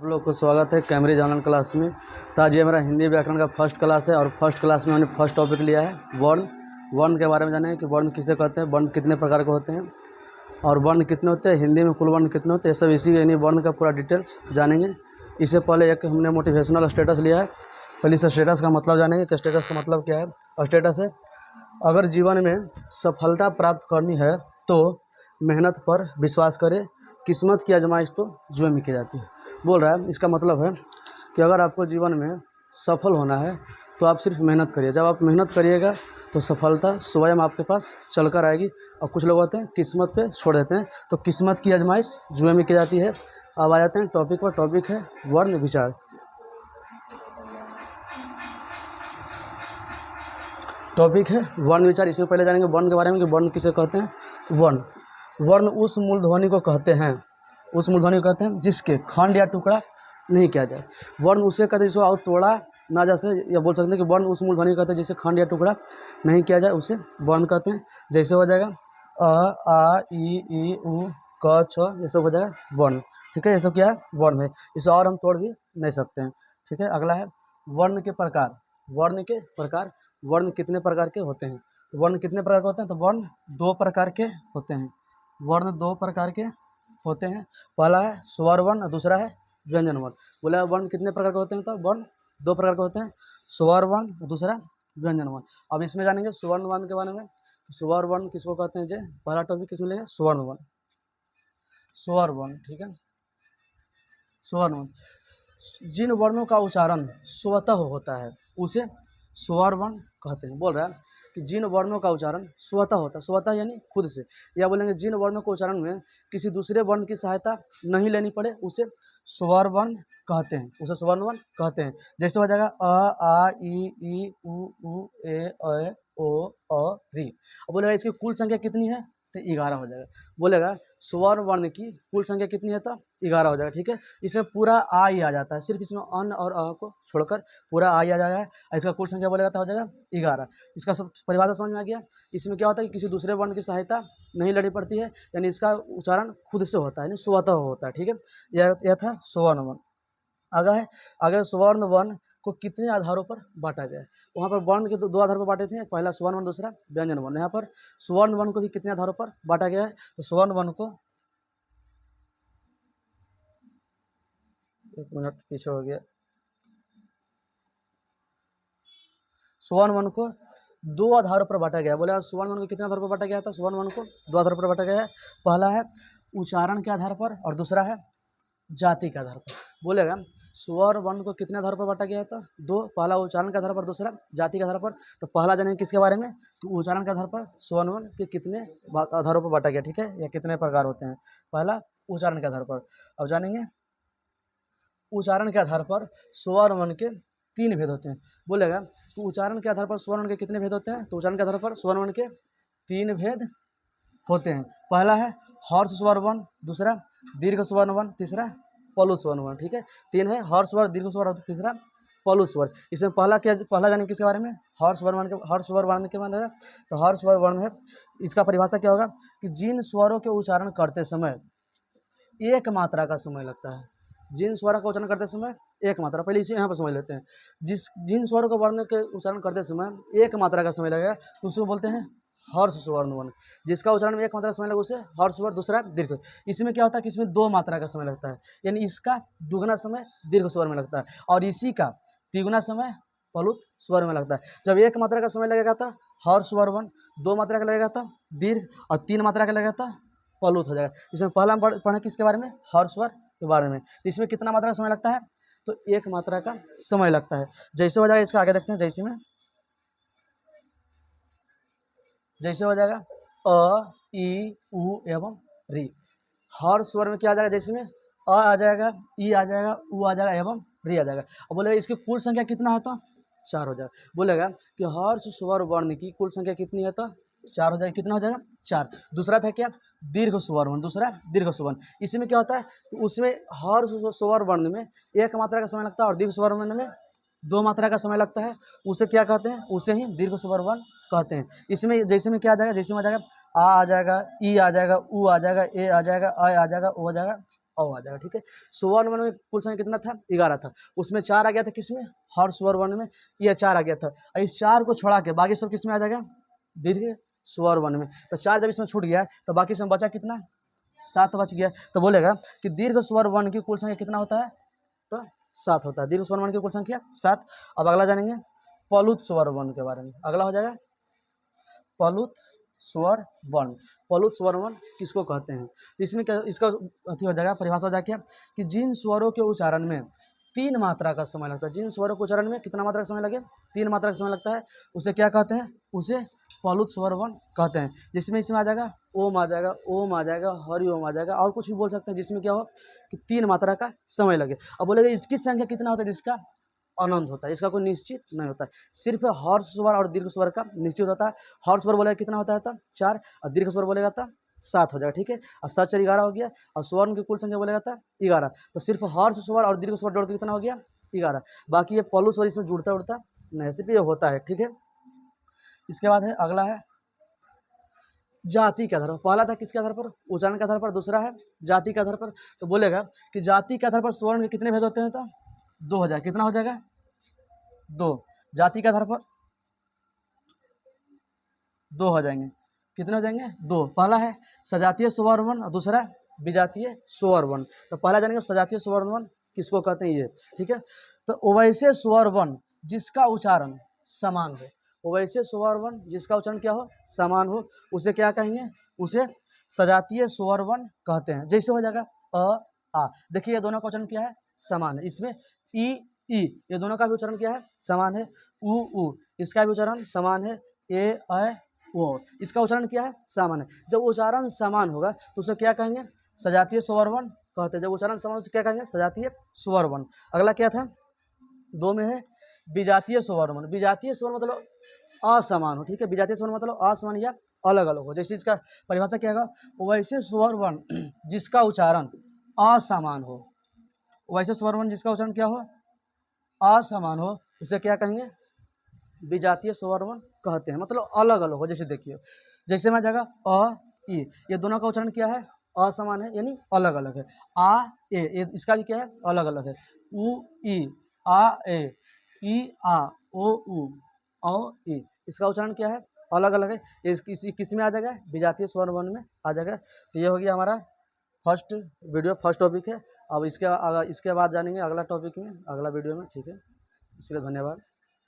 आप लोग को स्वागत है कैमब्रिज ऑनलाइन क्लास में। तो आज ये मेरा हिंदी व्याकरण का फर्स्ट क्लास है और फर्स्ट क्लास में मैंने फर्स्ट टॉपिक लिया है वर्ण। वर्ण के बारे में जानेंगे कि वर्ण किसे कहते हैं, वर्ण कितने प्रकार के होते हैं और वर्ण कितने होते हैं, हिंदी में कुल वर्ण कितने होते हैं, ये सब इसी यानी वर्ण का पूरा डिटेल्स जानेंगे। इससे पहले एक हमने मोटिवेशनल स्टेटस लिया है। पहले इस स्टेटस का मतलब जानेंगे कि स्टेटस का मतलब क्या है। और स्टेटस है, अगर जीवन में सफलता प्राप्त करनी है तो मेहनत पर विश्वास करें, किस्मत की आजमाइश तो जुए में की जाती है। बोल रहा है, इसका मतलब है कि अगर आपको जीवन में सफल होना है तो आप सिर्फ मेहनत करिए। जब आप मेहनत करिएगा तो सफलता स्वयं आपके पास चलकर आएगी। और कुछ लोग होते हैं किस्मत पे छोड़ देते हैं, तो किस्मत की आजमाइश जुए में की जाती है। अब आ जाते हैं टॉपिक पर। टॉपिक है वर्ण विचार। टॉपिक है वर्ण विचार। इसमें पहले जानेंगे वर्ण के बारे में कि वर्ण किसे कहते हैं। वर्ण उस मूलध्वनि को कहते हैं, उस मूलध्वनि को कहते हैं जिसके खंड या टुकड़ा नहीं किया जाए। वर्ण उसे कहते हैं जिसको और तोड़ा ना जा सके, या बोल सकते हैं कि वर्ण उस मूलध्वनि को कहते हैं जिसे खंड या टुकड़ा नहीं किया जाए, उसे वर्ण कहते हैं। जैसे हो जाएगा अ आ ई उ क छ, ये सब हो जाएगा वर्ण। ठीक है, ये सब क्या है, वर्ण है। इसे और हम तोड़ भी नहीं सकते हैं। ठीक है, अगला है वर्ण के प्रकार। वर्ण के प्रकार, वर्ण कितने प्रकार के होते हैं। वर्ण कितने प्रकार के होते हैं, तो वर्ण दो प्रकार के होते हैं। वर्ण दो प्रकार के होते हैं। पहला है स्वर वर्ण और दूसरा है व्यंजन वर्ण। बोला वर्ण कितने प्रकार के होते हैं, तो वर्ण दो प्रकार के होते हैं, स्वर वर्ण और दूसरा व्यंजन वर्ण। अब इसमें जानेंगे स्वर्ण वर्ण के बारे में। स्वर वर्ण किसको कहते हैं, जो पहला टॉपिक किसमें लेंगे, स्वर्ण वर्ण। स्वर वर्ण, ठीक है, स्वर्ण वर्ण जिन वर्णों का उच्चारण स्वतः होता है उसे स्वर वर्ण कहते हैं। बोल रहा है कि जिन वर्णों का उच्चारण स्वतः होता है, स्वतः यानी खुद से, या बोलेंगे जिन वर्णों के उच्चारण में किसी दूसरे वर्ण की सहायता नहीं लेनी पड़े उसे स्वर वर्ण कहते हैं, उसे स्वर्ण वर्ण कहते हैं। जैसे हो जाएगा अ आ ई उ ए ऐ ओ री। अब बोलेगा इसकी कुल संख्या कितनी है, तो 11 हो जाएगा। बोलेगा स्वर्ण वर्ण की कुल संख्या कितनी है, तो 11 हो जाएगा। ठीक है, इसमें पूरा आ ही आ जाता है, सिर्फ इसमें अन और अ को छोड़कर पूरा आ ही आ जाएगा। इसका कुल संख्या बोलेगा तो हो जाएगा 11। इसका सब परिभाषा समझ में आ गया। इसमें क्या होता है कि किसी दूसरे वर्ण की सहायता नहीं लेनी पड़ती है, यानी इसका उच्चारण खुद से होता है, यानी स्वतः होता है। ठीक है, यह था स्वर्ण वर्ण। अगर स्वर्ण वर्ण को कितने आधारों पर बांटा गया है। वहाँ पर वर्ण के दो आधारों पर बांटे थे, पहला स्वर्ण वर्ण, दूसरा व्यंजन वर्ण। यहाँ पर स्वर्ण वर्ण को भी कितने आधारों पर बांटा गया है, तो स्वर्ण वर्ण को, एक मिनट पीछे हो गया, स्वर्ण वर्ण को दो आधारों पर बांटा गया। बोले स्वर्ण वर्ण को कितने आधार पर बांटा गया था, स्वर्ण वर्ण को दो आधारों पर बांटा गया है। पहला है उच्चारण के आधार पर और दूसरा है जाति के आधार पर। बोलेगा स्वर वर्ण को कितने आधार पर बांटा गया था, दो, पहला उच्चारण के आधार पर, दूसरा जाति के आधार पर। तो पहला जानेंगे किसके बारे में, कि उच्चारण के आधार पर स्वर्ण वर्ण के कितने आधारों पर बांटा गया। ठीक है, या कितने प्रकार होते हैं, पहला उच्चारण के आधार पर। अब जानेंगे उच्चारण के आधार पर स्वर्ण वर्ण के 3 भेद होते हैं। बोलेगा तो उच्चारण के आधार पर स्वर्ण वर्ण के कितने भेद होते हैं, तो उच्चारण के आधार पर स्वर्ण वर्ण के 3 भेद होते हैं। पहला है हर्ष स्वर वर्ण, दूसरा दीर्घ स्वर्ण वर्ण, तीसरा पलु स्वर्ण वर्ण। ठीक है, 3 है, हर्ष स्वर, दीर्घ स्वर और तीसरा पलु स्वर। इसमें पहला जाने किसके बारे में, हर्ष स्वर वर्ण के, हर्ष स्वर वर्ण के बारे में। तो हर्ष स्वर वर्ण है, इसका परिभाषा क्या होगा कि जिन स्वरों के उच्चारण करते समय एक मात्रा का समय लगता है। जिन स्वरों का उच्चारण करते समय एक मात्रा, पहले इसे यहाँ पर समझ लेते हैं। जिन स्वरों को वर्ण के उच्चारण करते समय एक मात्रा का समय लगेगा तो उसको बोलते हैं हर्ष स्वर्ण वर्ण। जिसका उच्चारण में एक मात्रा का समय लगे उसे हर्ष स्वर, दूसरा दीर्घ। इसमें क्या होता है कि इसमें 2 मात्रा का समय लगता है, यानी इसका दुगना समय दीर्घ स्वर में लगता है और इसी का तिगुना समय प्लुत स्वर में लगता है। जब एक मात्रा का समय लगेगा तो हर्ष स्वर वर्ण, 2 मात्रा का लगेगा तो दीर्घ और 3 मात्रा का लगेगा तो प्लुत हो जाएगा। इसमें पहला हम पढ़े किसके बारे में, हर्ष स्वर के बारे में। इसमें कितना मात्रा का समय लगता है, तो 1 मात्रा का समय लगता है। जैसे हो जाएगा, इसका आगे देखते हैं। जैसे हो जाएगा अ ई उ एवं री। हर स्वर में क्या आ जाएगा, जैसे में अ आ जाएगा, ई आ जाएगा, उ आ जाएगा एवं री आ जाएगा। अब बोलेगा इसकी कुल संख्या कितना है, तो 4 हो जाएगा। बोलेगा कि हर्ष स्वर वर्ण की कुल संख्या कितनी है, तो 4 हो जाएगा। कितना हो जाएगा, 4। दूसरा था क्या, दीर्घ स्वर वर्ण, दूसरा दीर्घ स्वर वर्ण। इसमें क्या होता है, उसमें हर्ष स्वर वर्ण में 1 मात्रा का समय लगता है और दीर्घ स्वर वर्ण में 2 मात्रा का समय लगता है। उसे क्या कहते हैं, उसे ही दीर्घ स्वर वर्ण कहते हैं। इसमें जैसे में क्या आ जाएगा, जैसे में आ जाएगा आ जाएगा, ई आ जाएगा, उ आ जाएगा, ए आ जाएगा, आ जाएगा, ओ आ जाएगा, औ आ जाएगा, ठीक है। स्वर्ण वर्ण में कुल संख्या कितना था, 11 था, उसमें 4 आ गया था किसमें, हर्ष स्वर वर्ण में, ये 4 आ गया था। इस 4 को छोड़ा के बाकी सब किसमें आ जाएगा, दीर्घ स्वर वर्ण में। तो 4 जब इसमें छूट गया तो बाकी सब बचा कितना, 7 बच गया। तो बोलेगा कि दीर्घ स्वर वर्ण की कुल संख्या कितना होता है, तो 7 होता है। दीर्घ स्वर वर्ण की कुल संख्या 7। अब अगला जानेंगे प्लुत स्वर वर्ण के बारे में। अगला हो जाएगा प्लुत स्वर वर्ण। प्लुत स्वर वर्ण किसको कहते हैं, इसमें क्या, इसका अथी हो जाएगा, परिभाषा हो जाएगा कि जिन स्वरों के उच्चारण में 3 मात्रा का समय लगता है, जिन स्वरों के उच्चारण में कितना मात्रा का समय लगे, 3 मात्रा का समय लगता है, उसे क्या कहते हैं, उसे प्लुत स्वर वर्ण कहते हैं। जिसमें इसमें आ जाएगा ओम आ जाएगा, ओम आ जाएगा, हरि ओम आ जाएगा, और कुछ भी बोल सकते हैं जिसमें क्या हो कि 3 मात्रा का समय लगे। अब बोलेगा इसकी संख्या कितना होता है, जिसका अनंत होता है, इसका कोई निश्चित नहीं होता है। सिर्फ हर्ष स्वर और दीर्घ स्वर का निश्चित होता है। हर्ष स्वर बोलेगा कितना होता है था, 4, और दीर्घ स्वर बोलेगा था 7 हो जाएगा, ठीक है। और 7 4 11 हो गया, और स्वर्ण की कुल संख्या बोलेगा था 11। तो सिर्फ हर्ष स्वर और दीर्घ स्वर जोड़ के कितना हो गया, 11। बाकी ये प्लुत स्वर इसमें जुड़ता उड़ता नहीं, सिर्फ ये होता है, ठीक है। इसके बाद है, अगला है जाति के आधार पर। पहला था किसके आधार पर, उच्चारण के आधार पर, दूसरा है जाति के आधार पर। तो बोलेगा कि जाति के आधार पर स्वर्ण के कितने भेद होते हैं, तो 2 हो जाएगा, कितना हो जाएगा, 2। जाति के आधार पर 2 हो जाएंगे, कितने हो जाएंगे, 2। पहला है सजातीय स्वर वर्ण और दूसरा विजातीय स्वर वर्ण। तो पहला जानेंगे सजातीय स्वर वर्ण किसको कहते हैं, ये, ठीक है। तो वैसे स्वर वर्ण जिसका उच्चारण समान हो, वैसे स्वर वर्ण जिसका उच्चारण क्या हो, समान हो, उसे क्या कहेंगे, उसे सजातीय स्वर वर्ण कहते हैं। जैसे हो जाएगा अ आ, देखिए ये दोनों का उच्चारण क्या है, समान है। इसमें ई ई, ये दोनों का भी उच्चारण क्या है, समान है। उ इसका भी उच्चारण समान है। ए ऐ ओ, इसका उच्चारण क्या है, समान है। जब उच्चारण समान होगा तो उसे क्या कहेंगे, सजातीय स्वर वर्ण कहते हैं। जब उच्चारण समान उसे क्या कहेंगे, सजातीय स्वर वर्ण। अगला क्या था, 2 में है विजातीय स्वर वर्ण। विजातीय स्वर मतलब असमान हो, ठीक है। विजातीय स्वर मतलब असमान या अलग अलग हो। जैसे इसका परिभाषा क्या होगा, वैसे स्वर वर्ण जिसका उच्चारण असमान हो, वैसे स्वर वर्ण जिसका उच्चारण क्या हो, असमान हो, उसे क्या कहेंगे, विजातीय स्वर वर्ण कहते हैं। मतलब अलग अलग हो। जैसे देखिए, जैसे में आ जाएगा अ ई, ये दोनों का उच्चारण क्या है, असमान है, यानी अलग अलग है। आ ए, इसका भी क्या है, अलग अलग है। उ ई, आ ए, ई आ, ओ उ, औ ई, इसका उच्चारण क्या है, अलग अलग है। ये किस में आ जाएगा, विजातीय स्वर वर्ण में आ जाएगा। तो ये हो गया हमारा फर्स्ट वीडियो, फर्स्ट टॉपिक है। अब इसके बाद जानेंगे अगला टॉपिक में, अगला वीडियो में, ठीक है। इसके लिए धन्यवाद।